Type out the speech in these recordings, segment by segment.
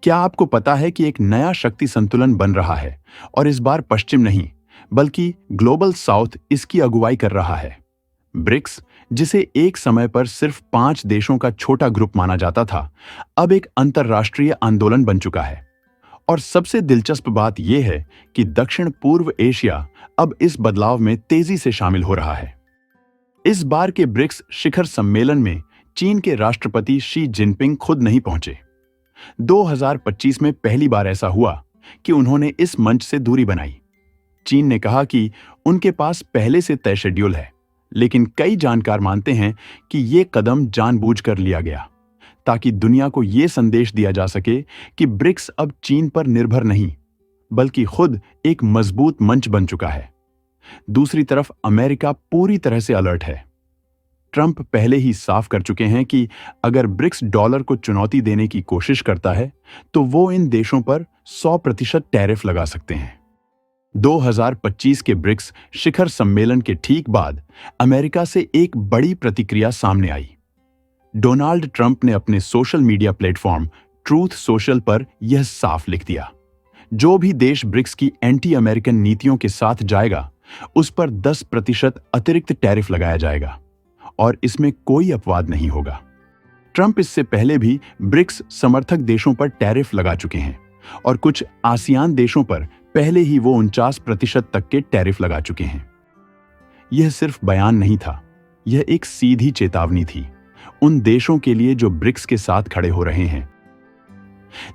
क्या आपको पता है कि एक नया शक्ति संतुलन बन रहा है और इस बार पश्चिम नहीं बल्कि ग्लोबल साउथ इसकी अगुवाई कर रहा है। ब्रिक्स, जिसे एक समय पर सिर्फ 5 देशों का छोटा ग्रुप माना जाता था, अब एक अंतर्राष्ट्रीय आंदोलन बन चुका है। और सबसे दिलचस्प बात यह है कि दक्षिण पूर्व एशिया अब इस बदलाव में तेजी से शामिल हो रहा है। इस बार के ब्रिक्स शिखर सम्मेलन में चीन के राष्ट्रपति शी जिनपिंग खुद नहीं पहुंचे। 2025 में पहली बार ऐसा हुआ कि उन्होंने इस मंच से दूरी बनाई। चीन ने कहा कि उनके पास पहले से तय शेड्यूल है, लेकिन कई जानकार मानते हैं कि यह कदम जानबूझकर लिया गया ताकि दुनिया को यह संदेश दिया जा सके कि ब्रिक्स अब चीन पर निर्भर नहीं बल्कि खुद एक मजबूत मंच बन चुका है। दूसरी तरफ अमेरिका पूरी तरह से अलर्ट है। ट्रंप पहले ही साफ कर चुके हैं कि अगर ब्रिक्स डॉलर को चुनौती देने की कोशिश करता है तो वो इन देशों पर 100% टैरिफ लगा सकते हैं। 2025 के ब्रिक्स शिखर सम्मेलन के ठीक बाद अमेरिका से एक बड़ी प्रतिक्रिया सामने आई। डोनाल्ड ट्रंप ने अपने social media platform truth social पर यह साफ लिख दिया, जो भी देश ब्रिक्स की एंटी अमेरिकन नीतियों के साथ जाएगा उस पर 10% अतिरिक्त टैरिफ लगाया जाएगा और इसमें कोई अपवाद नहीं होगा। ट्रंप इससे पहले भी ब्रिक्स समर्थक देशों पर टैरिफ लगा चुके हैं और कुछ आसियान देशों पर पहले ही वो 49% तक के टैरिफ लगा चुके हैं। यह सिर्फ बयान नहीं था, यह एक सीधी चेतावनी थी उन देशों के लिए जो ब्रिक्स के साथ खड़े हो रहे हैं।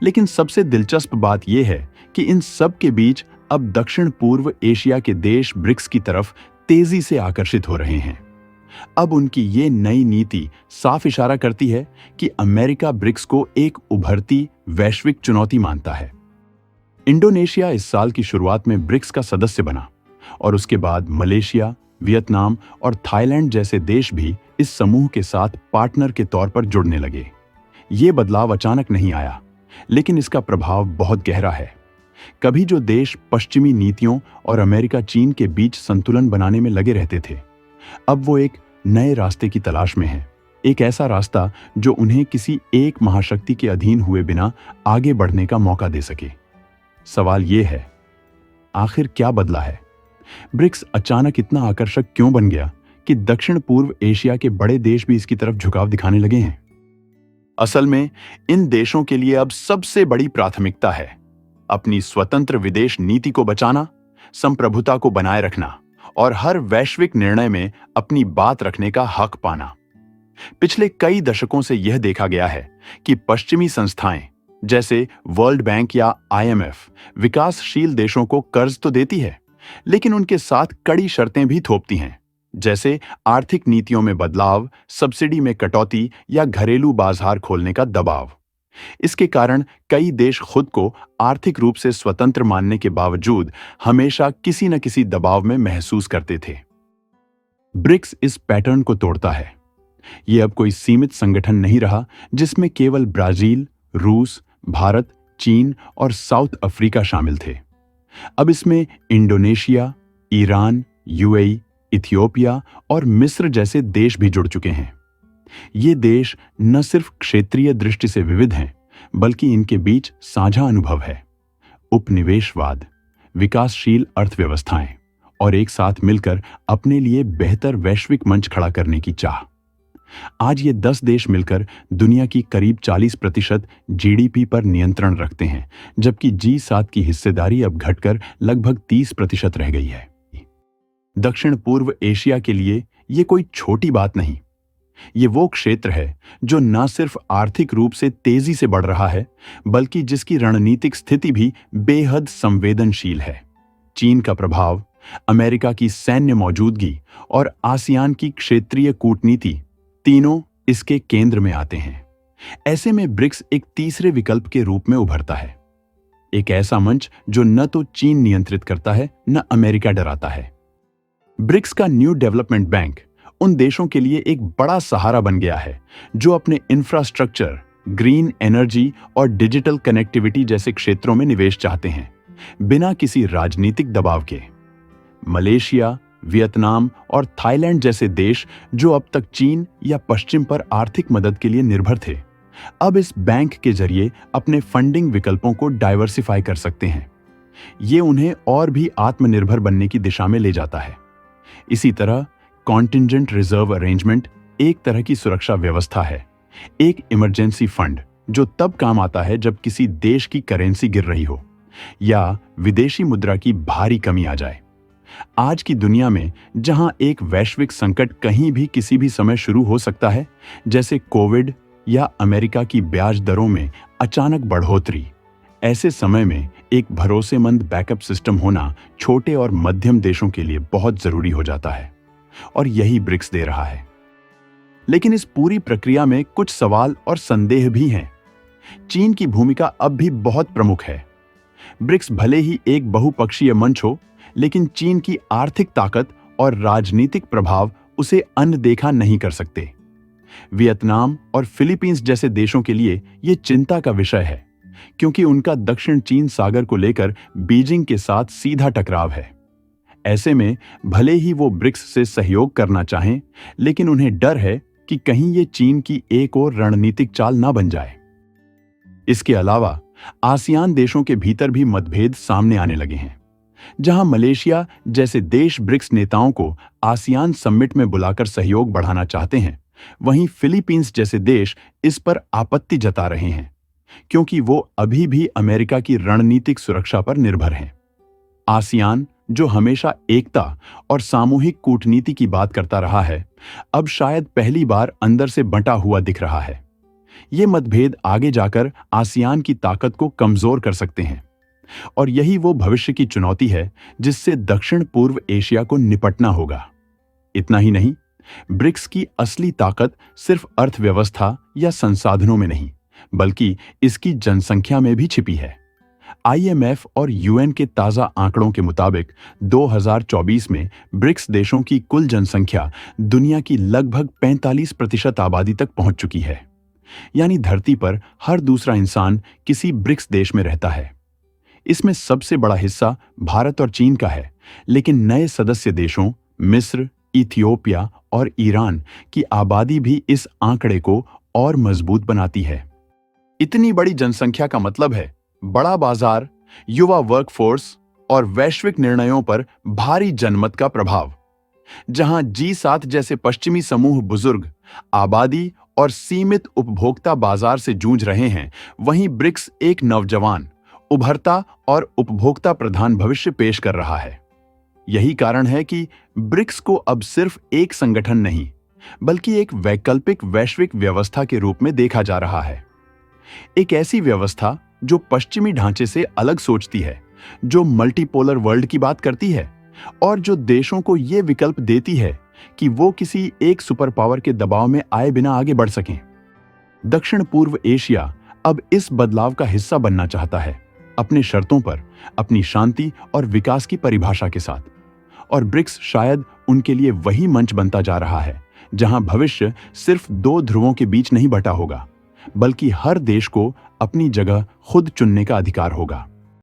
लेकिन सबसे दिलचस्प बात यह है कि इन सब के बीच अब दक्षिण पूर्व एशिया के देश ब्रिक्स की तरफ तेजी से आकर्षित हो रहे हैं। अब उनकी ये नई नीति साफ इशारा करती है कि अमेरिका ब्रिक्स को एक उभरती वैश्विक चुनौती मानता है। इंडोनेशिया इस साल की शुरुआत में ब्रिक्स का सदस्य बना और उसके बाद मलेशिया, वियतनाम और थाईलैंड जैसे देश भी इस समूह के साथ पार्टनर के तौर पर जुड़ने लगे। ये बदलाव अचानक नहीं आया, लेकिन इसका प्रभाव बहुत गहरा है। कभी जो देश पश्चिमी नीतियों और अमेरिका चीन के बीच संतुलन बनाने में लगे रहते थे, अब वो एक नए रास्ते की तलाश में हैं। एक ऐसा रास्ता जो उन्हें किसी एक महाशक्ति के अधीन हुए बिना आगे बढ़ने का मौका दे सके। सवाल ये है, आखिर क्या बदला है? ब्रिक्स अचानक इतना आकर्षक क्यों बन गया कि दक्षिण पूर्व एशिया के बड़े देश भी इसकी तरफ झुकाव दिखाने लगे हैं? असल में इन देशों के लिए अब सबसे बड़ी प्राथमिकता है अपनी स्वतंत्र विदेश नीति को बचाना, संप्रभुता को बनाए रखना और हर वैश्विक निर्णय में अपनी बात रखने का हक पाना। पिछले कई दशकों से यह देखा गया है कि पश्चिमी संस्थाएं जैसे वर्ल्ड बैंक या IMF विकासशील देशों को कर्ज तो देती है, लेकिन उनके साथ कड़ी शर्तें भी थोपती हैं, जैसे आर्थिक नीतियों में बदलाव, सब्सिडी में कटौती या घरेलू बाजार खोलने का दबाव। इसके कारण कई देश खुद को आर्थिक रूप से स्वतंत्र मानने के बावजूद हमेशा किसी न किसी दबाव में महसूस करते थे। ब्रिक्स इस पैटर्न को तोड़ता है। यह अब कोई सीमित संगठन नहीं रहा जिसमें केवल ब्राजील, रूस, भारत, चीन और साउथ अफ्रीका शामिल थे। अब इसमें इंडोनेशिया, ईरान, UAE, इथियोपिया और मिस्र जैसे देश भी जुड़ चुके हैं। ये देश न सिर्फ क्षेत्रीय दृष्टि से विविध हैं, बल्कि इनके बीच साझा अनुभव है, उपनिवेशवाद, विकासशील अर्थव्यवस्थाएं और एक साथ मिलकर अपने लिए बेहतर वैश्विक मंच खड़ा करने की चाह। आज ये 10 देश मिलकर दुनिया की करीब 40% GDP पर नियंत्रण रखते हैं, जबकि G7 की हिस्सेदारी अब घटकर लगभग 30% रह गई है। दक्षिण पूर्व एशिया के लिए ये कोई छोटी बात नहीं। ये वो क्षेत्र है जो न सिर्फ आर्थिक रूप से तेजी से बढ़ रहा है, बल्कि जिसकी रणनीतिक स्थिति भी बेहद संवेदनशील है। चीन का प्रभाव, अमेरिका की सैन्य मौजूदगी और आसियान की क्षेत्रीय कूटनीति तीनों इसके केंद्र में आते हैं। ऐसे में ब्रिक्स एक तीसरे विकल्प के रूप में उभरता है, एक ऐसा मंच जो न तो चीन नियंत्रित करता है न अमेरिका डराता है। ब्रिक्स का न्यू डेवलपमेंट बैंक उन देशों के लिए एक बड़ा सहारा बन गया है जो अपने इंफ्रास्ट्रक्चर, ग्रीन एनर्जी और डिजिटल कनेक्टिविटी जैसे क्षेत्रों में निवेश चाहते हैं, बिना किसी राजनीतिक दबाव के। मलेशिया, वियतनाम और थाईलैंड जैसे देश जो अब तक चीन या पश्चिम पर आर्थिक मदद के लिए निर्भर थे, अब इस बैंक के जरिए अपने फंडिंग विकल्पों को डाइवर्सिफाई कर सकते हैं। ये उन्हें और भी आत्मनिर्भर बनने की दिशा में ले जाता है। इसी तरह कॉन्टिंजेंट रिजर्व अरेंजमेंट एक तरह की सुरक्षा व्यवस्था है, एक इमरजेंसी फंड जो तब काम आता है जब किसी देश की करेंसी गिर रही हो या विदेशी मुद्रा की भारी कमी आ जाए। आज की दुनिया में जहां एक वैश्विक संकट कहीं भी किसी भी समय शुरू हो सकता है, जैसे कोविड या अमेरिका की ब्याज दरों में अचानक बढ़ोतरी, ऐसे समय में एक भरोसेमंद बैकअप सिस्टम होना छोटे और मध्यम देशों के लिए बहुत जरूरी हो जाता है, और यही ब्रिक्स दे रहा है। लेकिन इस पूरी प्रक्रिया में कुछ सवाल और संदेह भी हैं। चीन की भूमिका अब भी बहुत प्रमुख है। ब्रिक्स भले ही एक बहुपक्षीय मंच हो, लेकिन चीन की आर्थिक ताकत और राजनीतिक प्रभाव उसे अनदेखा नहीं कर सकते। वियतनाम और फिलीपींस जैसे देशों के लिए यह चिंता का विषय है, क्योंकि उनका दक्षिण चीन सागर को लेकर बीजिंग के साथ सीधा टकराव है। ऐसे में भले ही वो ब्रिक्स से सहयोग करना चाहें, लेकिन उन्हें डर है कि कहीं ये चीन की एक और रणनीतिक चाल ना बन जाए। इसके अलावा आसियान देशों के भीतर भी मतभेद सामने आने लगे हैं। जहां मलेशिया जैसे देश ब्रिक्स नेताओं को आसियान समिट में बुलाकर सहयोग बढ़ाना चाहते हैं, वहीं फिलीपींस जैसे देश इस पर आपत्ति जता रहे हैं, क्योंकि वो अभी भी अमेरिका की रणनीतिक सुरक्षा पर निर्भर हैं। आसियान, जो हमेशा एकता और सामूहिक कूटनीति की बात करता रहा है, अब शायद पहली बार अंदर से बंटा हुआ दिख रहा है। ये मतभेद आगे जाकर आसियान की ताकत को कमजोर कर सकते हैं, और यही वो भविष्य की चुनौती है जिससे दक्षिण पूर्व एशिया को निपटना होगा। इतना ही नहीं, ब्रिक्स की असली ताकत सिर्फ अर्थव्यवस्था या संसाधनों में नहीं, बल्कि इसकी जनसंख्या में भी छिपी है। IMF और UN के ताजा आंकड़ों के मुताबिक 2024 में ब्रिक्स देशों की कुल जनसंख्या दुनिया की लगभग 45% आबादी तक पहुंच चुकी है। यानी धरती पर हर दूसरा इंसान किसी ब्रिक्स देश में रहता है। इसमें सबसे बड़ा हिस्सा भारत और चीन का है, लेकिन नए सदस्य देशों मिस्र, इथियोपिया और ईरान की आबादी भी इस आंकड़े को और मजबूत बनाती है। इतनी बड़ी जनसंख्या का मतलब है बड़ा बाजार, युवा वर्कफोर्स और वैश्विक निर्णयों पर भारी जनमत का प्रभाव। जहां G7 जैसे पश्चिमी समूह बुजुर्ग, आबादी और सीमित उपभोक्ता बाजार से जूझ रहे हैं, वहीं ब्रिक्स एक नौजवान, उभरता और उपभोक्ता प्रधान भविष्य पेश कर रहा है। यही कारण है कि ब्रिक्स को अब सिर्फ एक संगठन नहीं, बल्कि एक वैकल्पिक वैश्विक व्यवस्था के रूप में देखा जा रहा है। एक ऐसी व्यवस्था जो पश्चिमी ढांचे से अलग सोचती है, जो मल्टीपोलर वर्ल्ड की बात करती है, और जो देशों को यह विकल्प देती है कि वो किसी एक सुपर पावर के दबाव में आए बिना आगे बढ़ सकें। दक्षिण पूर्व एशिया अब इस बदलाव का हिस्सा बनना चाहता है, अपने शर्तों पर, अपनी शांति और विकास की परिभाषा के साथ। और ब्रिक्स शायद उनके लिए वही मंच बनता जा रहा है जहां भविष्य सिर्फ दो ध्रुवों के बीच नहीं बटा होगा, बल्कि हर देश को अपनी जगह खुद चुनने का अधिकार होगा।